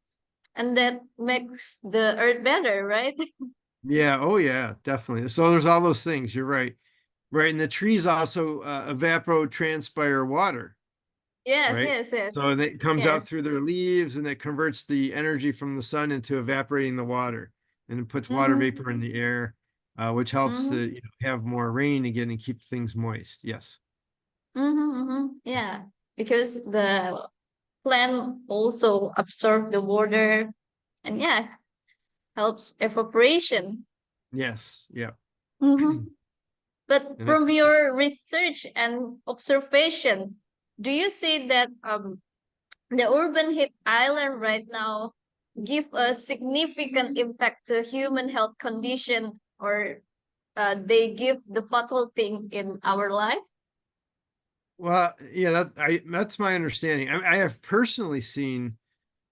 and that makes the earth better, right? Yeah, oh yeah, definitely. So there's all those things. You're right. Right, and the trees also evapotranspire water, Yes, right? yes, yes, So it comes out yes. through their leaves and it converts the energy from the sun into evaporating the water, and it puts water Mm-hmm. vapor in the air, which helps to Mm-hmm. have more rain again and keep things moist. Yes. Mm-hmm. Mm-hmm. Yeah, because the plant also absorb the water, and yeah, helps evaporation. Yes. Yeah. Mm-hmm. But And from that's your research and observation, do you see that the urban heat island right now give a significant impact to human health condition, or they give the fatal thing in our life? well, yeah, that's my understanding. I have personally seen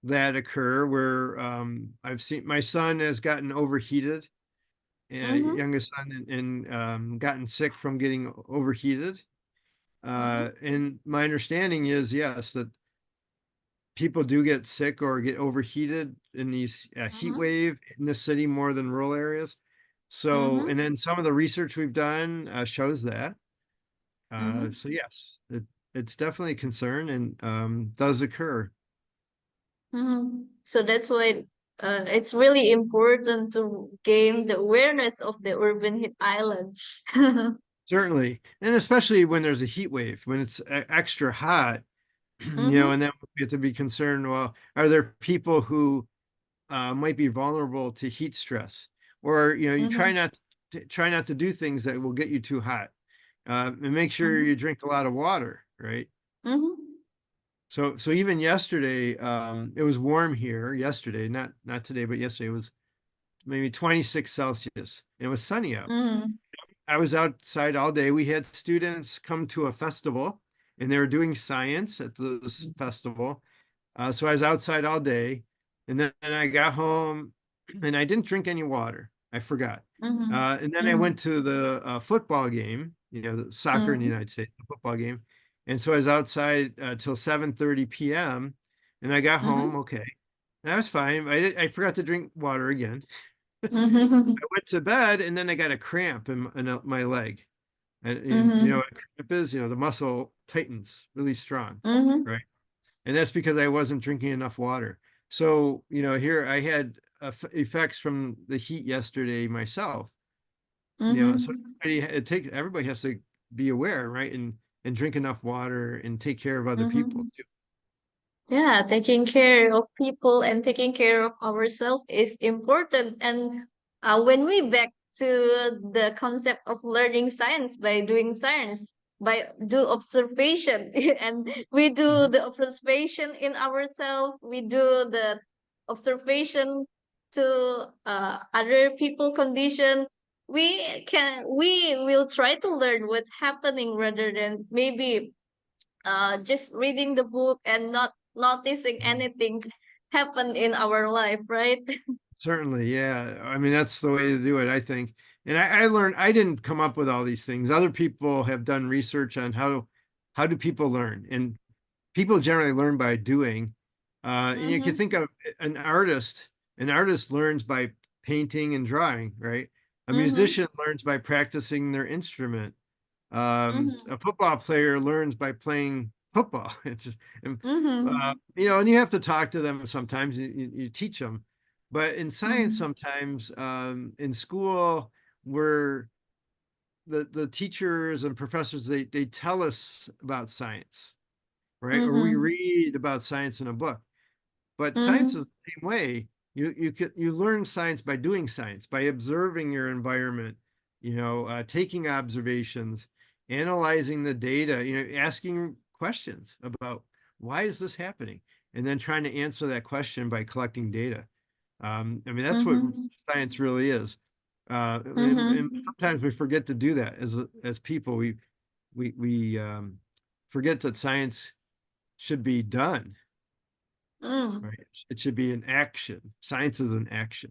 that occur where I've seen my son has gotten overheated, Mm-hmm. youngest son, and gotten sick from getting overheated. Mm-hmm. And my understanding is, yes, that people do get sick or get overheated in these heat Mm-hmm. wave in the city more than rural areas. So, Mm-hmm. and then some of the research we've done shows that. Mm-hmm. So yes, it's definitely a concern and does occur. Mm-hmm. So that's why it's really important to gain the awareness of the urban heat island. Certainly. And especially when there's a heat wave, when it's extra hot, Mm-hmm. and then we have to be concerned, well, are there people who might be vulnerable to heat stress? Or, you Mm-hmm. try not to do things that will get you too hot. And make sure Mm-hmm. you drink a lot of water, right? Mm-hmm. So even yesterday, it was warm here yesterday, not today, but yesterday it was maybe 26 Celsius. And it was sunny out. Mm-hmm. I was outside all day. We had students come to a festival and they were doing science at this festival. So I was outside all day. And then I got home and I didn't drink any water. I forgot. Mm-hmm. And then I Mm-hmm. went to the football game, the soccer in the Mm-hmm. United States, the football game. And so I was outside till 7:30 p.m. And I got home. Mm-hmm. Okay. And I was fine. I forgot to drink water again. Mm-hmm. I went to bed and then I got a cramp in my leg. And you know Mm-hmm. what cramp is? The muscle tightens really strong, Mm-hmm. right? And that's because I wasn't drinking enough water. So, here I had effects from the heat yesterday myself. So Mm-hmm. everybody has to be aware, right? And drink enough water and take care of other people Mm-hmm. too. Yeah, taking care of people and taking care of ourselves is important. And when we back to the concept of learning science by doing science, by do observation, and we do Mhm. the observation in ourselves, we do the observation to other people condition. We will try to learn what's happening rather than maybe just reading the book and not noticing Mhm. anything happen in our life, right? Certainly, yeah. I mean, that's the way to do it, I think. And I learned I didn't come up with all these things. Other people have done research on how do people learn, and people generally learn by doing. And you can Mm-hmm. think of an artist. An artist learns by painting and drawing, right? A Mm-hmm. musician learns by practicing their instrument. Mm-hmm. A football player learns by playing football. It's just, Mm-hmm. and you have to talk to them sometimes. You teach them, but in science, Mm-hmm. sometimes in school, where the teachers and professors they tell us about science, right? Or we Mm-hmm. read about science in a book. But science Mm-hmm. is the same way. You learn science by doing science, by observing your environment, taking observations, analyzing the data, asking questions about why is this happening, and then trying to answer that question by collecting data. I mean, that's what Mm-hmm. science really is. And Mm-hmm. sometimes we forget to do that as people. We forget that science should be done. Mm-hmm. Right. It should be an action. Science is an action.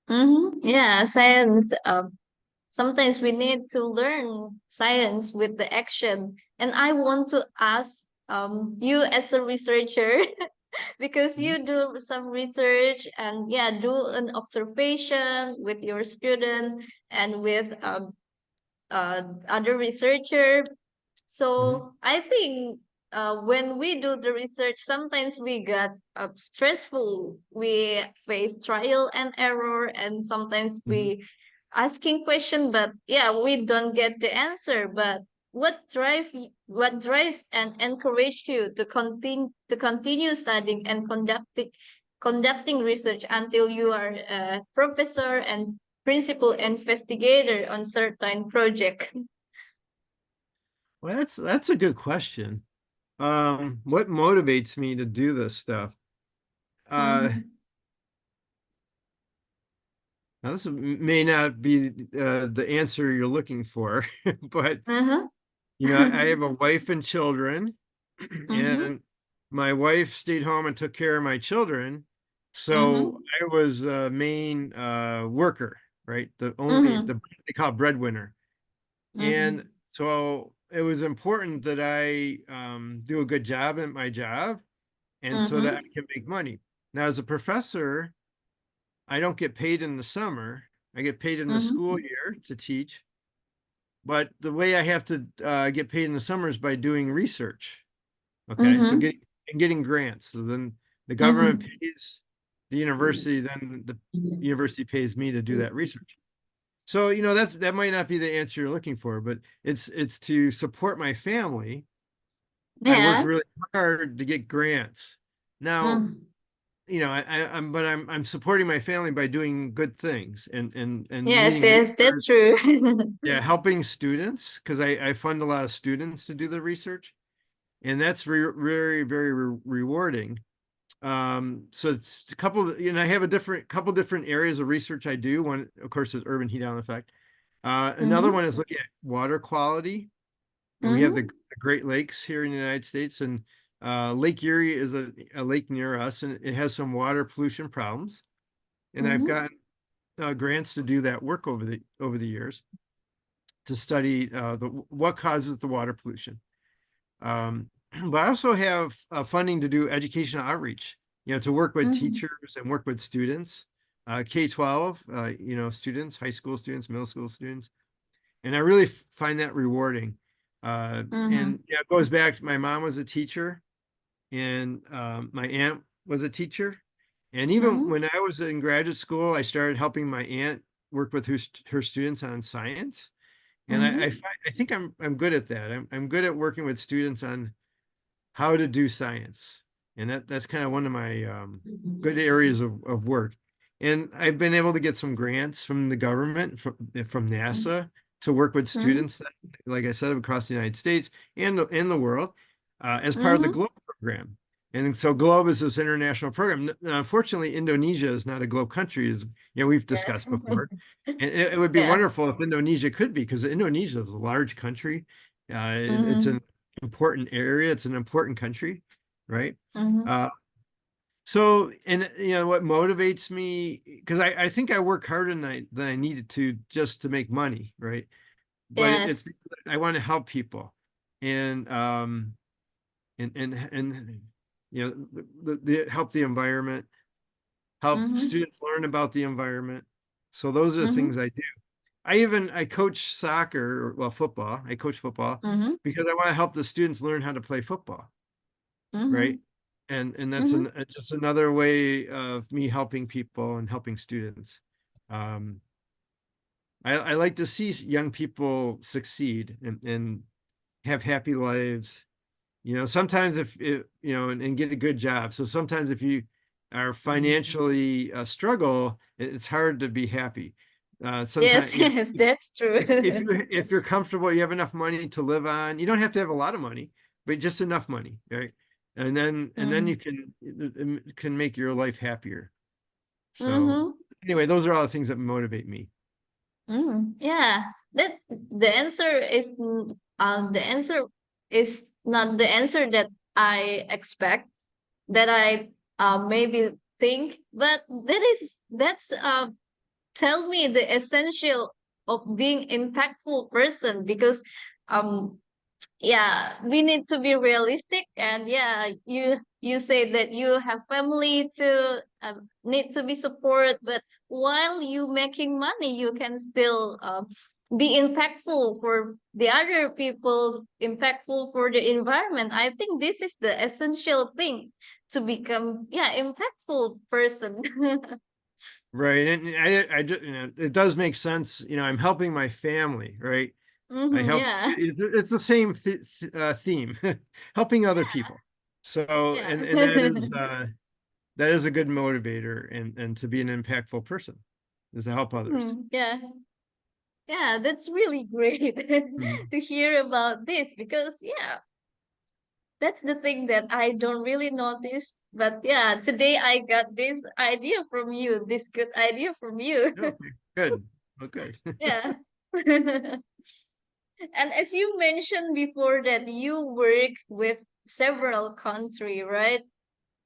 Mm-hmm. Yeah, science. Sometimes we need to learn science with the action. And I want to ask you as a researcher, because Mhm. you do some research and yeah, do an observation with your student and with other researcher. Mhm. So I think when we do the research, sometimes we get stressful. We face trial and error, and sometimes Mhm. we asking question, but yeah, we don't get the answer. But what drives and encourage you to continue studying and conducting research until you are a professor and principal investigator on certain project. Well, that's a good question. What motivates me to do this stuff? Uh, Mm-hmm. Now this may not be the answer you're looking for, but Uh-huh. I have a wife and children, Mm-hmm. and my wife stayed home and took care of my children. So Mm-hmm. I was a main worker, right? Mm-hmm. They call breadwinner. And Mm-hmm. so it was important that I do a good job at my job and so that I Mm-hmm. can make money. Now, as a professor, I don't get paid in the summer. I get paid in the school Mm-hmm. year to teach. But the way I have to get paid in the summer is by doing research. Okay. So getting grants. So then the government Mm-hmm. pays the university, then the university pays me to do that research. So, that might not be the answer you're looking for, but it's to support my family. I worked Yeah. really hard to get grants. Now, Mm. I'm supporting my family by doing good things and Yes, leading yes, research. that's true. Yeah, helping students because I fund a lot of students to do the research, and that's very, very rewarding. So it's a couple, I have a couple different areas of research I do. One, of course, is urban heat island effect. Another Mm-hmm. one is looking at water quality, and we have Mm-hmm. the Great Lakes here in the United States, and Lake Erie is a lake near us, and it has some water pollution problems. And I've Mm-hmm. gotten grants to do that work over the years to study what causes the water pollution. Um, but I also have funding to do educational outreach, to work with Mm-hmm. teachers and work with students, K-12, students, high school students, middle school students. And I really find that rewarding. Mm-hmm. And yeah, it goes back, my mom was a teacher and my aunt was a teacher. And even Mm-hmm. when I was in graduate school, I started helping my aunt work with her students on science. And Mm-hmm. I think I'm good at that. I'm good at working with students on how to do science. And that's kind of one of my good areas of work. And I've been able to get some grants from the government, from NASA, to work with Mm-hmm. students, like I said, across the United States and in the world, as part of the Mm-hmm. GLOBE program. And so GLOBE is this international program. Unfortunately, Indonesia is not a GLOBE country, as we've discussed Yeah. before. And it would be Yeah. wonderful if Indonesia could be, because Indonesia is a large country. It's Mm-hmm. an important area. It's an important country, right? Mm-hmm. Uh, and what motivates me, because I think I work harder than I needed to just to make money, right? But it's Yes. because I want to help people, and and help the environment, help Mm-hmm. students learn about the environment. So those are the Mm-hmm. things I do. I coach soccer, well, football. I coach football Mm-hmm. because I want to help the students learn how to play football, right? Mm-hmm. And that's Mm-hmm. just another way of me helping people and helping students. Um, I like to see young people succeed and have happy lives. Sometimes if it, and get a good job. So sometimes if you are financially struggle, it's hard to be happy. Sometimes, Yes, yes, that's true. if you're comfortable, you have enough money to live on. You don't have to have a lot of money, but just enough money, right? And then Mm-hmm. you can make your life happier. So Mm-hmm. anyway, those are all the things that motivate me. Mm, yeah, that's the answer is not the answer that I expect, that I maybe think, but that's tell me the essential of being impactful person, because um yeah, we need to be realistic. And yeah, you say that you have family to need to be support, but while you making money, you can still be impactful for the other people, impactful for the environment. I think this is the essential thing to become, yeah, impactful person. Right. And I just, it does make sense. I'm helping my family, right? I Hmm, help, yeah. it's the same theme, helping other people. So, Yeah. and that is a good motivator and to be an impactful person is to help others. Hmm, yeah. Yeah, that's really great Mhm. to hear about this, because yeah, that's the thing that I don't really notice. But yeah, today I got this idea from you, this good idea from you. Okay, good. Okay. Yeah. And as you mentioned before that you work with several country, right?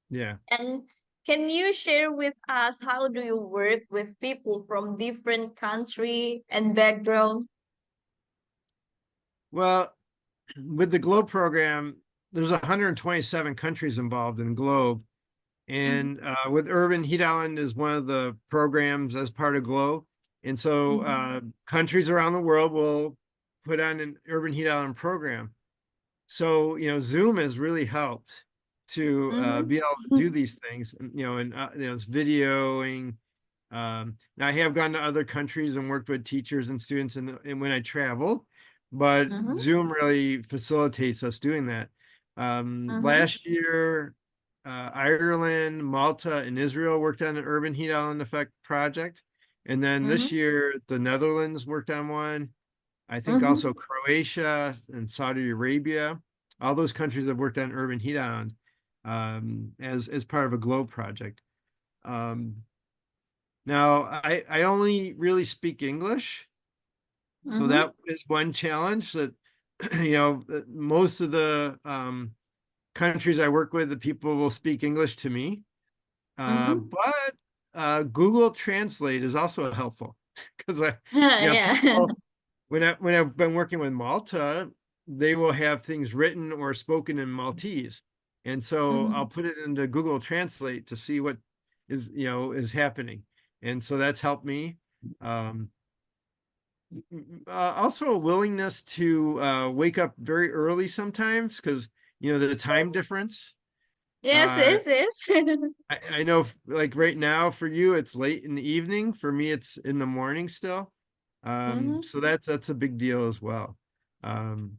Yeah. And can you share with us how do you work with people from different country and background? Well, with the Globe program, there's 127 countries involved in Globe. And with Urban Heat Island is one of the programs as part of Globe. And so Mm-hmm. countries around the world will put on an Urban Heat Island program. So, Zoom has really helped to be able to Mm-hmm. do these things, and it's videoing, Now I have gone to other countries and worked with teachers and students and when I travel, but Mm-hmm. Zoom really facilitates us doing that. Mm-hmm. Last year, Ireland, Malta, and Israel worked on an urban heat island effect project. And then this Mm-hmm. year, the Netherlands worked on one. I think Mm-hmm. also Croatia and Saudi Arabia. All those countries have worked on urban heat island as part of a globe project. Um, Now, I only really speak English, so Mm-hmm. that is one challenge that, you know, most of the countries I work with, the people will speak English to me. Mm-hmm. But Google Translate is also helpful because Yeah, you know, yeah. people, when I've been working with Malta, they will have things written or spoken in Maltese, and so Mm-hmm. I'll put it into Google Translate to see what is happening, and so that's helped me. Um, Also a willingness to wake up very early sometimes because the time difference. Yes, Uh, yes, yes. I know like right now for you it's late in the evening. For me it's in the morning still. Mm-hmm. So that's a big deal as well. Um,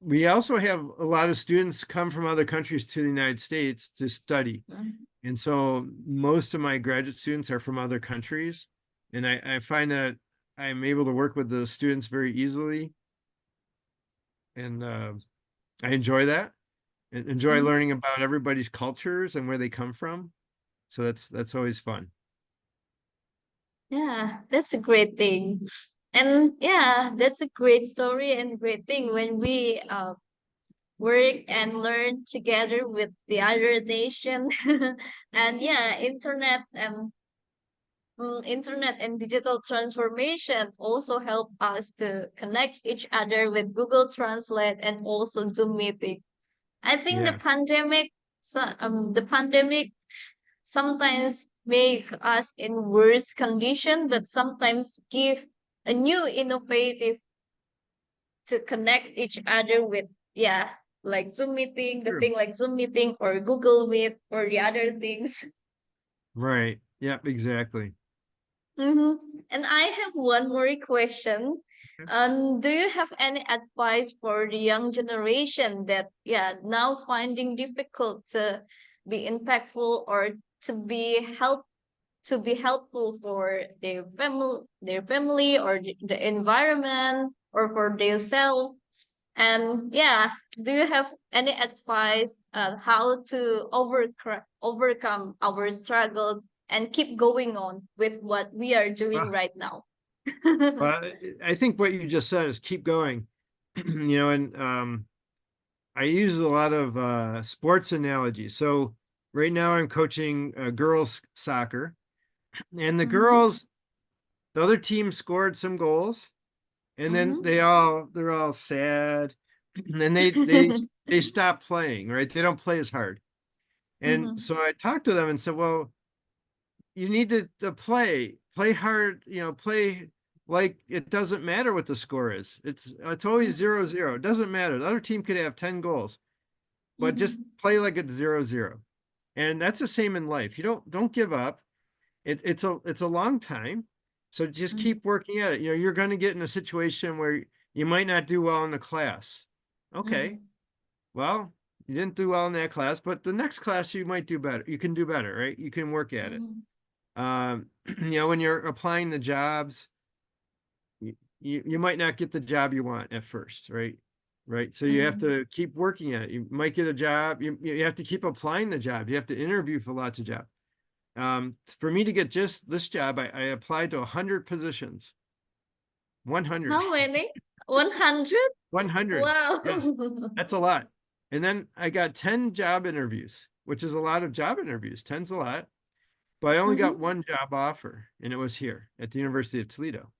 we also have a lot of students come from other countries to the United States to study. And so most of my graduate students are from other countries. And I find that I'm able to work with the students very easily. And I enjoy that and enjoy Mm-hmm. learning about everybody's cultures and where they come from. So that's always fun. Yeah, that's a great thing. And yeah, that's a great story and great thing when we work and learn together with the other nation. And yeah, internet and digital transformation also help us to connect each other with Google Translate and also Zoom meeting. I think Yeah, the pandemic sometimes make us in worse condition, but sometimes give a new innovative to connect each other with, yeah, like Zoom meeting, the true. thing like Zoom meeting or Google Meet or the other things. Right. Yeah, exactly. Mm-hmm. And I have one more question. Do you have any advice for the young generation that, yeah, now finding difficult to be impactful or to be helpful for their family or the environment or for themselves? And yeah, do you have any advice on how to overcome our struggle and keep going on with what we are doing Well, right now? well, I think what you just said is keep going. And I use a lot of sports analogies. So right now I'm coaching girls soccer, and Mm-hmm. the other team scored some goals, and then Mm-hmm. they're all sad, and they stop playing, right? They don't play as hard. And Mm-hmm. so I talked to them and said, well, you need to play hard, play like it doesn't matter what the score is. It's always 0-0. It doesn't matter. The other team could have 10 goals, but just Mm-hmm. play like it's 0-0. And that's the same in life. You don't give up. It's a long time. So just keep working at it. You're going to get in a situation where you might not do well in the class. Okay. Mm-hmm. Well, you didn't do well in that class, but the next class you might do better. You can do better, right? You can work at it. Mm-hmm. When you're applying the jobs, you might not get the job you want at first, right? Right. So you have Mm-hmm. to keep working at it. You might get a job. You have to keep applying the job. You have to interview for lots of jobs. For me to get just this job, I applied to 100 positions. 100. How many? 100? 100. Wow. Yeah, that's a lot. And then I got 10 job interviews, which is a lot of job interviews. 10's a lot, but I only got Mm-hmm. one job offer, and it was here at the University of Toledo.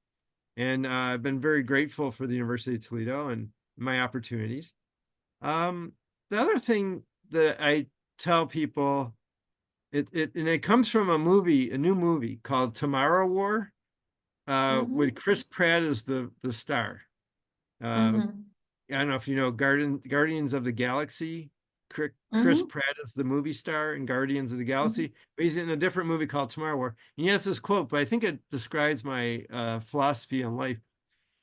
And I've been very grateful for the University of Toledo and my opportunities. Um, the other thing that I tell people, it comes from a new movie called Tomorrow War, with Mm-hmm. Chris Pratt as the star. Uh, Mm-hmm. I don't know if you know Guardians of the Galaxy. Chris Mm-hmm. Pratt is the movie star in Guardians of the Mm-hmm. Galaxy, but he's in a different movie called Tomorrow War. And he has this quote, but I think it describes my philosophy in life,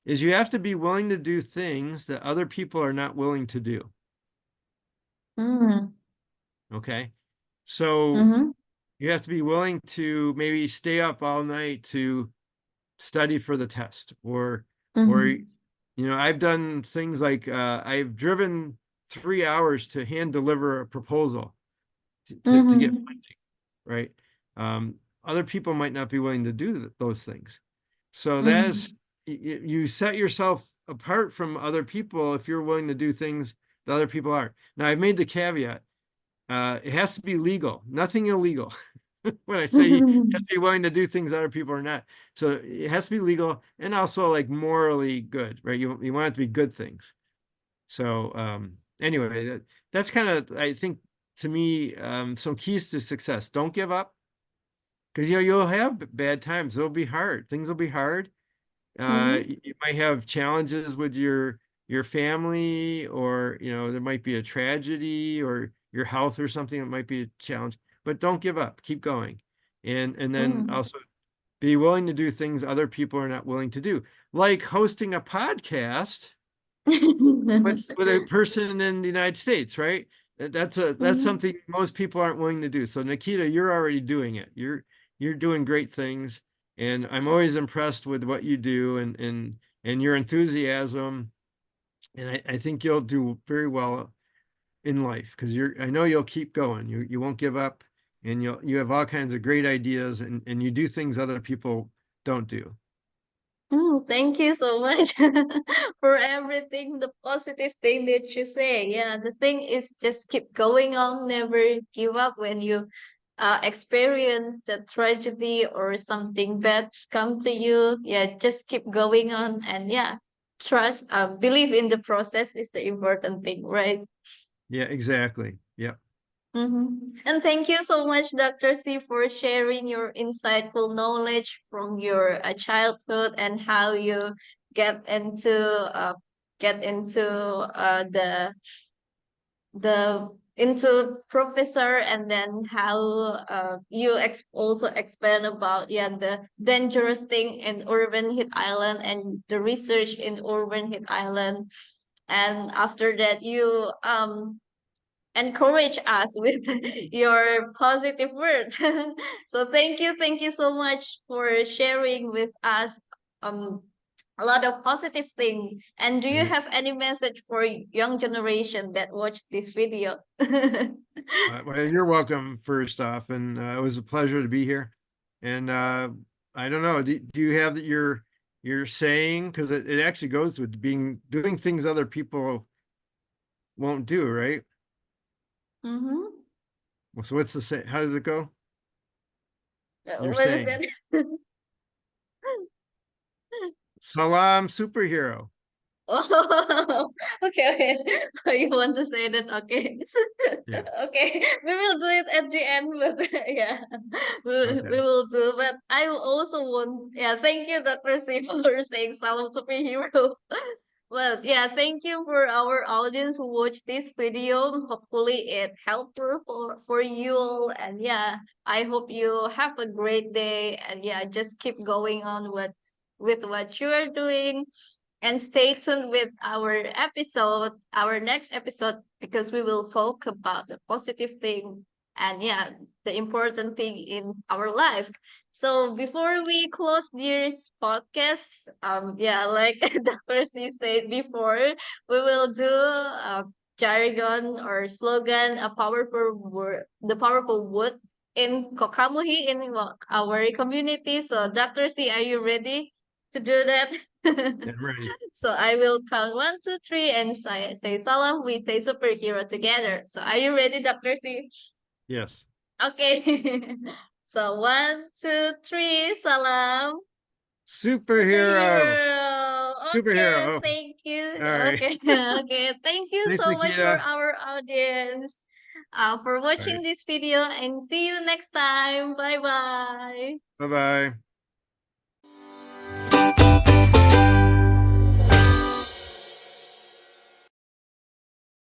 is you have to be willing to do things that other people are not willing to do. Mm-hmm. Okay. So Mm-hmm. you have to be willing to maybe stay up all night to study for the test, or Mm-hmm. I've done things like I've driven 3 hours to hand deliver a proposal to get Mm-hmm. funding, right? Other people might not be willing to do those things. So that is, Mm-hmm. you set yourself apart from other people if you're willing to do things that other people aren't. Now, I've made the caveat, it has to be legal, nothing illegal. When I say you have to be willing to do things other people are not. So it has to be legal and also like morally good, right? You want it to be good things. So anyway, that's kind of, I think, to me, some keys to success. Don't give up, because you'll have bad times. It'll be hard. Things will be hard. Mm-hmm. You might have challenges with your family, or there might be a tragedy, or your health or something that might be a challenge. But don't give up. Keep going, and then Mm-hmm. also be willing to do things other people are not willing to do, like hosting a podcast with a person in the United States, right? That's Mm-hmm. something most people aren't willing to do. So Nikita, you're already doing it. You're doing great things, and I'm always impressed with what you do, and your enthusiasm. And I think you'll do very well in life, because I know you'll keep going. You won't give up, and you have all kinds of great ideas, and you do things other people don't do. Thank you so much for everything, the positive thing that you say. Yeah, the thing is just keep going on, never give up when you experience the tragedy or something bad come to you. Yeah, just keep going on and yeah, trust, believe in the process is the important thing, right? Yeah, exactly. Yeah. And thank you so much, Dr. C, for sharing your insightful knowledge from your childhood and how you get into uh, get into the into professor, and then how you also expand about yeah the dangerous thing in urban heat island and the research in urban heat island, and after that you encourage us with your positive words. So thank you so much for sharing with us um a lot of positive thing. And do you Yeah. have any message for young generation that watch this video? Well, you're welcome, first off, and it was a pleasure to be here. And I don't know, do you have your saying? Because it actually goes with doing things other people won't do, right? Mm-hmm. Well, so what's the say? How does it go? You're What is saying, that? Salam, superhero. Oh, okay, okay. You want to say that? Okay. Yeah. Okay, we will do it at the end, but yeah, we Okay. will do. But I also want, yeah, thank you, Dr. C, for saying Salam Superhero. Well, yeah, thank you for our audience who watched this video. Hopefully, it helpful for you all. And yeah, I hope you have a great day. And yeah, just keep going on with what you are doing, and stay tuned with our next episode, because we will talk about the positive thing and yeah, the important thing in our life. So before we close this podcast, yeah, like Dr. C said before, we will do a jargon or slogan, a powerful word, the powerful word in Kokamuhi in our community. So Dr. C, are you ready to do that? Yeah, I'm ready. So I will count one, two, three, and say salam. We say superhero together. So are you ready, Dr. C? Yes. Okay. So one, two, three, salam. Superhero. Superhero. Okay, Superhero. Oh, thank you. all right. Okay, okay. Thank you Thanks, so much for Nikita. our audience, for All watching right. this video, and see you next time. Bye bye. Bye-bye.